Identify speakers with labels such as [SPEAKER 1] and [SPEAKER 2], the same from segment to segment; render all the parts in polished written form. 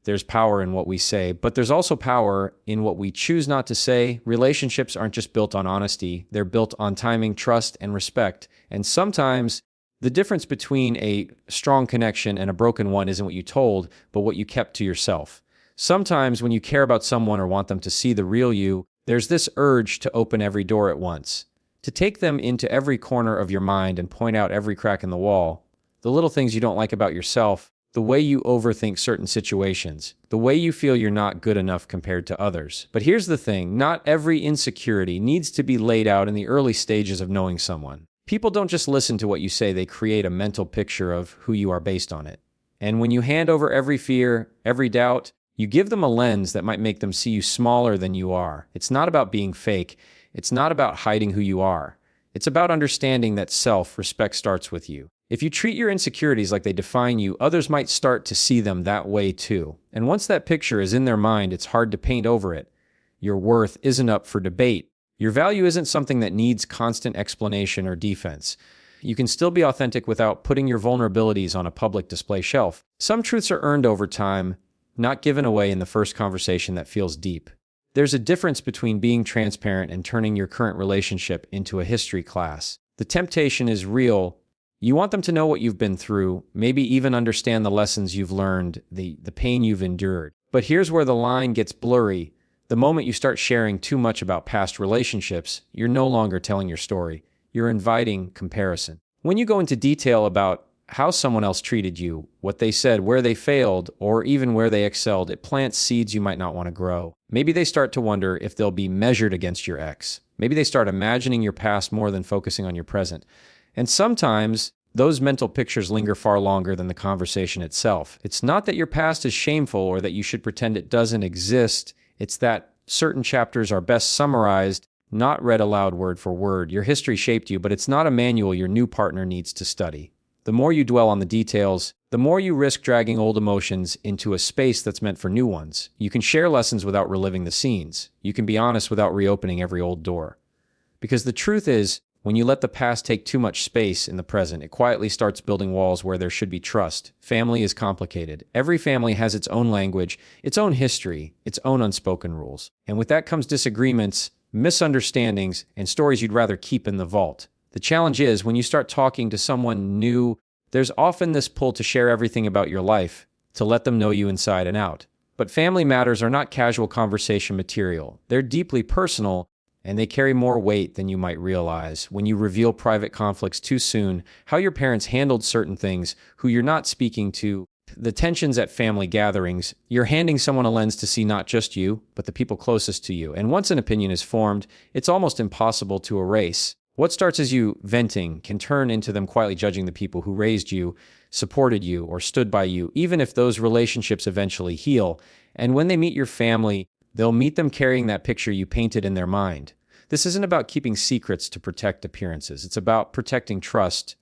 [SPEAKER 1] There's power in what we say, but there's also power in what we choose not to say. Relationships aren't just built on honesty, they're built on timing, trust, and respect. And sometimes the difference between a strong connection and a broken one isn't what you told, but what you kept to yourself. Sometimes when you care about someone or want them to see the real you, there's this urge to open every door at once, to take them into every corner of your mind and point out every crack in the wall, the little things you don't like about yourself, the way you overthink certain situations, the way you feel you're not good enough compared to others. But here's the thing, not every insecurity needs to be laid out in the early stages of knowing someone. People don't just listen to what you say, they create a mental picture of who you are based on it. And when you hand over every fear, every doubt, you give them a lens that might make them see you smaller than you are. It's not about being fake. It's not about hiding who you are. It's about understanding that self-respect starts with you. If you treat your insecurities like they define you, others might start to see them that way too. And once that picture is in their mind, it's hard to paint over it. Your worth isn't up for debate. Your value isn't something that needs constant explanation or defense. You can still be authentic without putting your vulnerabilities on a public display shelf. Some truths are earned over time, not given away in the first conversation that feels deep. There's a difference between being transparent and turning your current relationship into a history class. The temptation is real. You want them to know what you've been through, maybe even understand the lessons you've learned, the pain you've endured. But here's where the line gets blurry. The moment you start sharing too much about past relationships, you're no longer telling your story. You're inviting comparison. When you go into detail about how someone else treated you, what they said, where they failed, or even where they excelled, it plants seeds you might not want to grow. Maybe they start to wonder if they'll be measured against your ex. Maybe they start imagining your past more than focusing on your present. And sometimes those mental pictures linger far longer than the conversation itself. It's not that your past is shameful or that you should pretend it doesn't exist. It's that certain chapters are best summarized, not read aloud word for word. Your history shaped you, but it's not a manual your new partner needs to study. The more you dwell on the details, the more you risk dragging old emotions into a space that's meant for new ones. You can share lessons without reliving the scenes. You can be honest without reopening every old door. Because the truth is, when you let the past take too much space in the present, it quietly starts building walls where there should be trust. Family is complicated. Every family has its own language, its own history, its own unspoken rules. And with that comes disagreements, misunderstandings, and stories you'd rather keep in the vault. The challenge is, when you start talking to someone new, there's often this pull to share everything about your life, to let them know you inside and out. But family matters are not casual conversation material. They're deeply personal, and they carry more weight than you might realize. When you reveal private conflicts too soon, how your parents handled certain things, who you're not speaking to, the tensions at family gatherings, you're handing someone a lens to see not just you, but the people closest to you. And once an opinion is formed, it's almost impossible to erase. What starts as you venting can turn into them quietly judging the people who raised you, supported you, or stood by you, even if those relationships eventually heal. And when they meet your family, they'll meet them carrying that picture you painted in their mind. This isn't about keeping secrets to protect appearances. It's about protecting trust,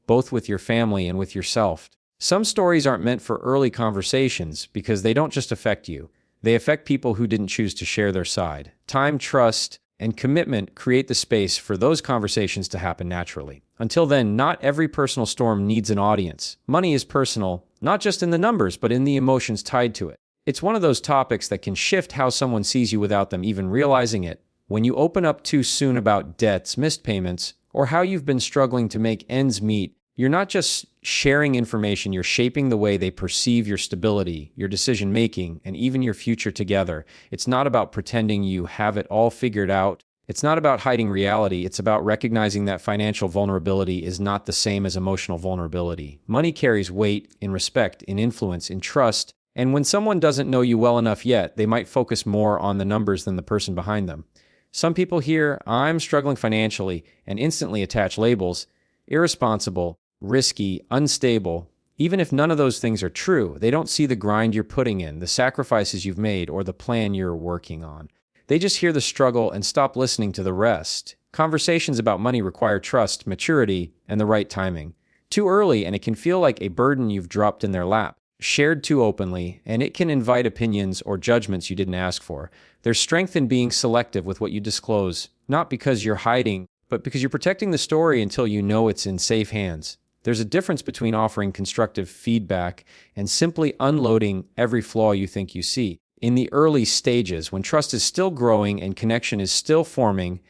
[SPEAKER 1] both with your family and with yourself. Some stories aren't meant for early conversations because they don't just affect you. They affect people who didn't choose to share their side. Time, trust, and commitment create the space for those conversations to happen naturally. Until then, not every personal storm needs an audience. Money is personal, not just in the numbers, but in the emotions tied to it. It's one of those topics that can shift how someone sees you without them even realizing it. When you open up too soon about debts, missed payments, or how you've been struggling to make ends meet, you're not just sharing information, you're shaping the way they perceive your stability, your decision-making, and even your future together. It's not about pretending you have it all figured out. It's not about hiding reality. It's about recognizing that financial vulnerability is not the same as emotional vulnerability. Money carries weight in respect, in influence, in trust, and when someone doesn't know you well enough yet, they might focus more on the numbers than the person behind them. Some people hear, "I'm struggling financially," and instantly attach labels: irresponsible, risky, unstable. Even if none of those things are true, they don't see the grind you're putting in, the sacrifices you've made, or the plan you're working on. They just hear the struggle and stop listening to the rest. Conversations about money require trust, maturity, and the right timing. Too early, and it can feel like a burden you've dropped in their lap. Shared too openly, and it can invite opinions or judgments you didn't ask for. There's strength in being selective with what you disclose, not because you're hiding, but because you're protecting the story until you know it's in safe hands. There's a difference between offering constructive feedback and simply unloading every flaw you think you see. In the early stages, when trust is still growing and connection is still forming,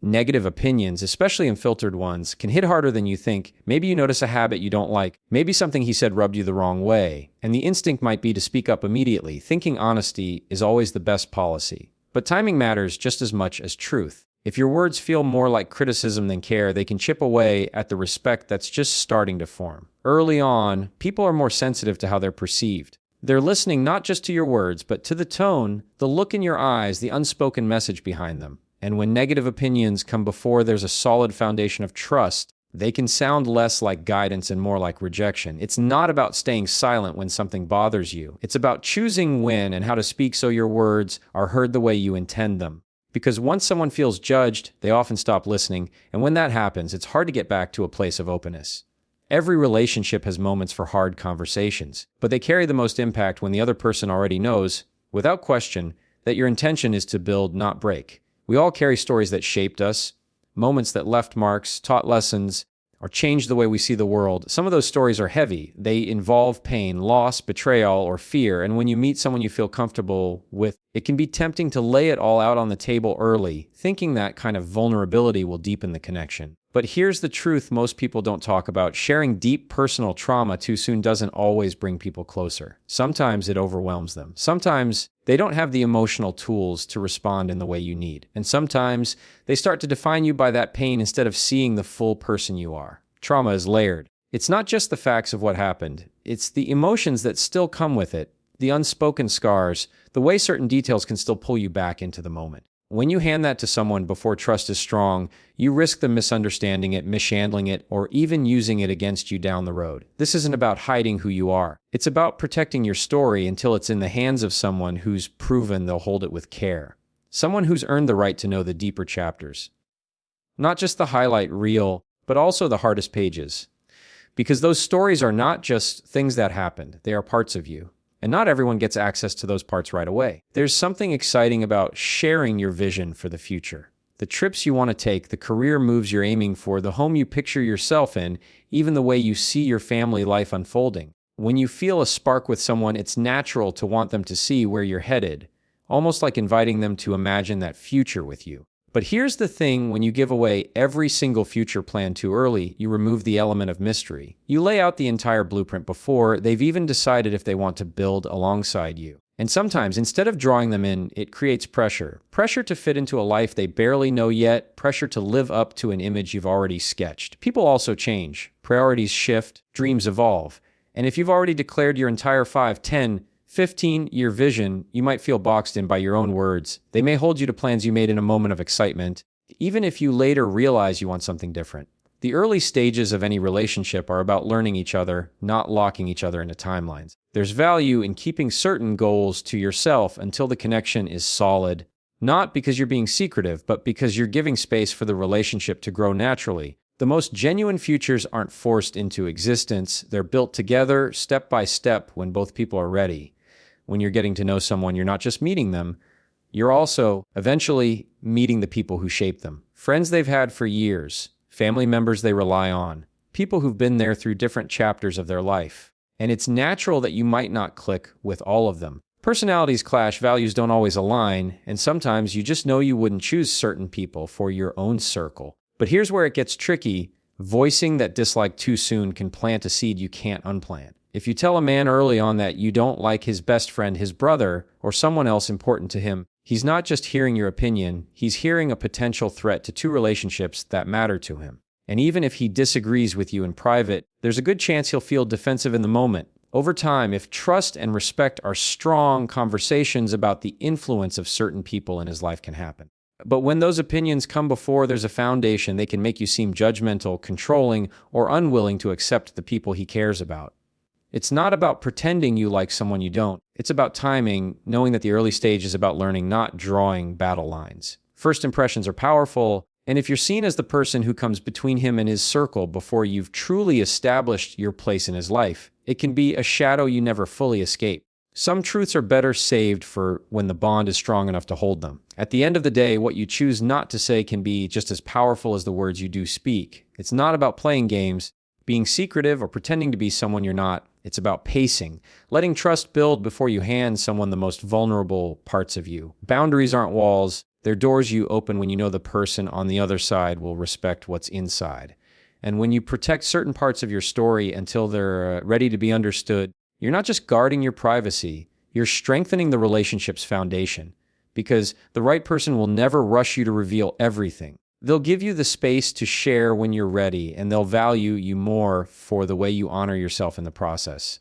[SPEAKER 1] negative opinions, especially unfiltered ones, can hit harder than you think. Maybe you notice a habit you don't like. Maybe something he said rubbed you the wrong way. And the instinct might be to speak up immediately, thinking honesty is always the best policy. But timing matters just as much as truth. If your words feel more like criticism than care, they can chip away at the respect that's just starting to form. Early on, people are more sensitive to how they're perceived. They're listening not just to your words, but to the tone, the look in your eyes, the unspoken message behind them. And when negative opinions come before there's a solid foundation of trust, they can sound less like guidance and more like rejection. It's not about staying silent when something bothers you. It's about choosing when and how to speak so your words are heard the way you intend them. Because once someone feels judged, they often stop listening, and when that happens, it's hard to get back to a place of openness. Every relationship has moments for hard conversations, but they carry the most impact when the other person already knows, without question, that your intention is to build, not break. We all carry stories that shaped us, moments that left marks, taught lessons, or changed the way we see the world. Some of those stories are heavy. They involve pain, loss, betrayal, or fear, and when you meet someone you feel comfortable with, it can be tempting to lay it all out on the table early, thinking that kind of vulnerability will deepen the connection. But here's the truth most people don't talk about. Sharing deep personal trauma too soon doesn't always bring people closer. Sometimes it overwhelms them. Sometimes they don't have the emotional tools to respond in the way you need. And sometimes they start to define you by that pain instead of seeing the full person you are. Trauma is layered. It's not just the facts of what happened. It's the emotions that still come with it, the unspoken scars, the way certain details can still pull you back into the moment. When you hand that to someone before trust is strong, you risk them misunderstanding it, mishandling it, or even using it against you down the road. This isn't about hiding who you are. It's about protecting your story until it's in the hands of someone who's proven they'll hold it with care. Someone who's earned the right to know the deeper chapters. Not just the highlight reel, but also the hardest pages. Because those stories are not just things that happened, they are parts of you. And not everyone gets access to those parts right away. There's something exciting about sharing your vision for the future. The trips you want to take, the career moves you're aiming for, the home you picture yourself in, even the way you see your family life unfolding. When you feel a spark with someone, it's natural to want them to see where you're headed, almost like inviting them to imagine that future with you. But here's the thing, when you give away every single future plan too early, you remove the element of mystery. You lay out the entire blueprint before they've even decided if they want to build alongside you. And sometimes, instead of drawing them in, it creates pressure. Pressure to fit into a life they barely know yet, pressure to live up to an image you've already sketched. People also change. Priorities shift, dreams evolve. And if you've already declared your entire 5, 10, 15-year vision, you might feel boxed in by your own words. They may hold you to plans you made in a moment of excitement, even if you later realize you want something different. The early stages of any relationship are about learning each other, not locking each other into timelines. There's value in keeping certain goals to yourself until the connection is solid, not because you're being secretive, but because you're giving space for the relationship to grow naturally. The most genuine futures aren't forced into existence. They're built together, step by step, when both people are ready. When you're getting to know someone, you're not just meeting them, you're also eventually meeting the people who shape them. Friends they've had for years, family members they rely on, people who've been there through different chapters of their life. And it's natural that you might not click with all of them. Personalities clash, values don't always align, and sometimes you just know you wouldn't choose certain people for your own circle. But here's where it gets tricky. Voicing that dislike too soon can plant a seed you can't unplant. If you tell a man early on that you don't like his best friend, his brother, or someone else important to him, he's not just hearing your opinion, he's hearing a potential threat to two relationships that matter to him. And even if he disagrees with you in private, there's a good chance he'll feel defensive in the moment. Over time, if trust and respect are strong, conversations about the influence of certain people in his life can happen. But when those opinions come before there's a foundation, they can make you seem judgmental, controlling, or unwilling to accept the people he cares about. It's not about pretending you like someone you don't. It's about timing, knowing that the early stage is about learning, not drawing battle lines. First impressions are powerful, and if you're seen as the person who comes between him and his circle before you've truly established your place in his life, it can be a shadow you never fully escape. Some truths are better saved for when the bond is strong enough to hold them. At the end of the day, what you choose not to say can be just as powerful as the words you do speak. It's not about playing games. being secretive or pretending to be someone you're not. It's about pacing, letting trust build before you hand someone the most vulnerable parts of you. Boundaries aren't walls, they're doors you open when you know the person on the other side will respect what's inside. And when you protect certain parts of your story until they're ready to be understood, you're not just guarding your privacy, you're strengthening the relationship's foundation. Because the right person will never rush you to reveal everything. They'll give you the space to share when you're ready, and they'll value you more for the way you honor yourself in the process.